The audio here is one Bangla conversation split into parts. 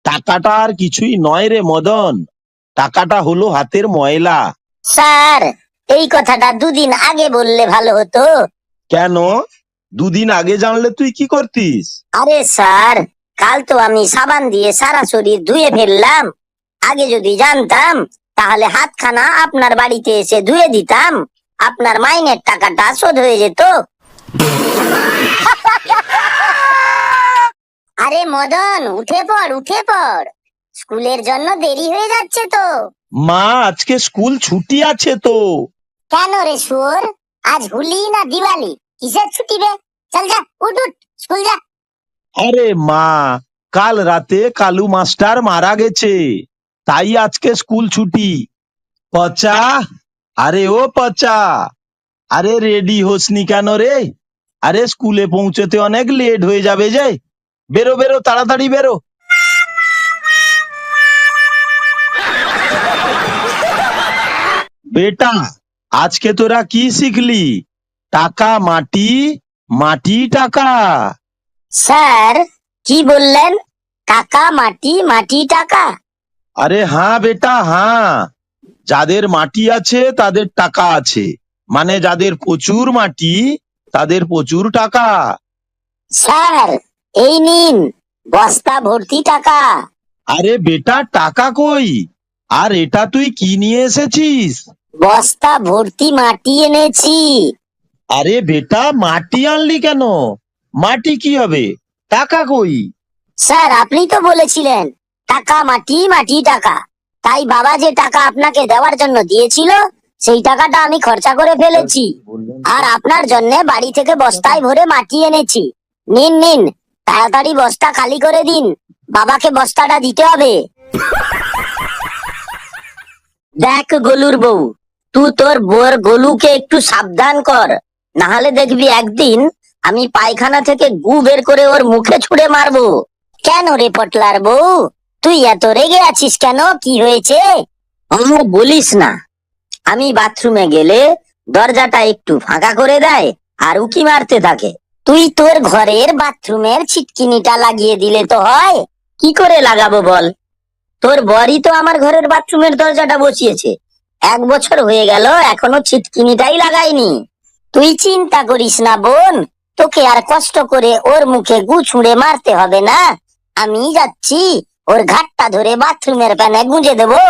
টাকাটা আর কিছুই নয় রে মদন, টাকাটা হলো হাতের ময়লা। স্যার, এই কথাটা দুদিন আগে বললে ভালো হতো। কেন? দুদিন আগে জানলে তুই কি করতিস? আরে স্যার, কাল তো আমি সাবান দিয়ে সারা শরীর ধুয়ে ফেললাম। আগে যদি জানতাম তাহলে হাতখানা আপনার বাড়িতে এসে ধুয়ে দিতাম, আপনার মাইনের টাকাটা শোধ হয়ে যেত। আরে মদন, উঠে পড় উঠে পড়, স্কুলের জন্য দেরি হয়ে যাচ্ছে তো। মা, আজকে স্কুল ছুটি আছে তো। কেন রে শুয়োর, আজ হোলি না দিওয়ালি? কিসের ছুটি রে? চল যা, উঠ উঠ, স্কুল যা। আরে মা, কাল রাতে কালু মাস্টার মারা গেছে, তাই আজকে স্কুল ছুটি। পচা, আরে ও পচা, আরে রেডি হোসনি কেন রে? আরে স্কুলে পৌঁছতে অনেক লেট হয়ে যাবে যে। বেরো বেরো, তাড়াতাড়ি বেরো। বেটা, আজকে তোরা কি শিখলি? টাকা মাটি, মাটি টাকা। স্যার, কি বললেন? টাকা মাটি, মাটি টাকা? আরে হ্যাঁ বেটা, হ্যাঁ। যাদের মাটি আছে তাদের টাকা আছে, মানে যাদের প্রচুর মাটি তাদের প্রচুর টাকা। স্যার, এই নিন বস্তা ভর্তি টাকা। আরে বেটা, টাকা কই? আর এটা তুই কি নিয়ে এসেছিস? বস্তা ভর্তি মাটি এনেছি। আরে বেটা, মাটি আনলি কেন? মাটি কি হবে? টাকা কই? স্যার, আপনি তো বলেছিলেন টাকা মাটি, মাটি টাকা। তাই বাবা যে টাকা আপনাকে দেওয়ার জন্য দিয়েছিল, সেই টাকাটা আমি খরচা করে ফেলেছি। আর আপনার জন্য বাড়ি থেকে বস্তায় ভরে মাটি এনেছি। নিন নিন, তাড়াতাড়ি বস্তা খালি করে দিন, বাবাকে বস্তাটা দিতে হবে। দেখ গোলুর বউ, তুই তোর বউর গোলুকে একটু সাবধান কর, না হলে দেখবি একদিন আমি পায়খানা থেকে গু বের করে ওর মুখে ছুঁড়ে মারবো। কেন রে পটলার বউ, তুই এত রেগে আছিস কেন? কি হয়েছে? আর বলিস না, আমি বাথরুমে গেলে দরজাটা একটু ফাঁকা করে দেয় আর উকি মারতে থাকে। তুই তোর ঘরের বাথরুমের ছিটকিনিটা লাগিয়ে দিলে তো হয়। কি করে লাগাবো বল? তোর বরই তো আমার ঘরের বাথরুমের দরজাটা বসিয়েছে, 1 বছর হয়ে গেল, এখনো ছিটকিনিটাই লাগাইনি। তুই চিন্তা করিস না বোন, তোকে আর কষ্ট করে ওর মুখে গু ছুঁড়ে মারতে হবে না। আমি যাচ্ছি, ওর ঘাটটা ধরে বাথরুমের প্যানে গুঁজে দেবো।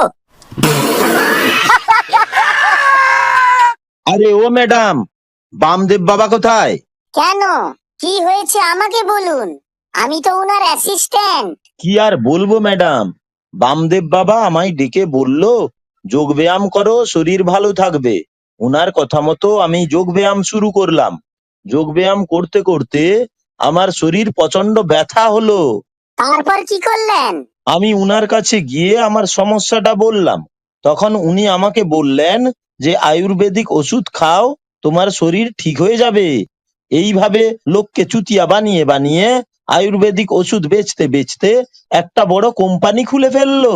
আরে ও ম্যাডাম, বামদেব বাবা কোথায়? কেন, কি হয়েছে আমাকে বলুন, আমি তো ওনার অ্যাসিস্ট্যান্ট। কি আর বলবো ম্যাডাম, বামদেব বাবা আমায় ডেকে বলল যোগ ব্যায়াম করো, শরীর ভালো থাকবে। ওনার কথা মতো আমি যোগ ব্যায়াম শুরু করলাম। যোগ ব্যায়াম করতে করতে আমার শরীর প্রচন্ড ব্যথা হলো। তারপর কি করলেন? আমি উনার কাছে গিয়ে আমার সমস্যাটা বললাম। তখন উনি আমাকে বললেন যে আয়ুর্বেদিক ওষুধ খাও, তোমার শরীর ঠিক হয়ে যাবে। এইভাবে লোককে চুতিয়া বানিয়ে বানিয়ে আয়ুর্বেদিক ওষুধ বেচতে বেচতে একটা বড় কোম্পানি খুলে ফেললো।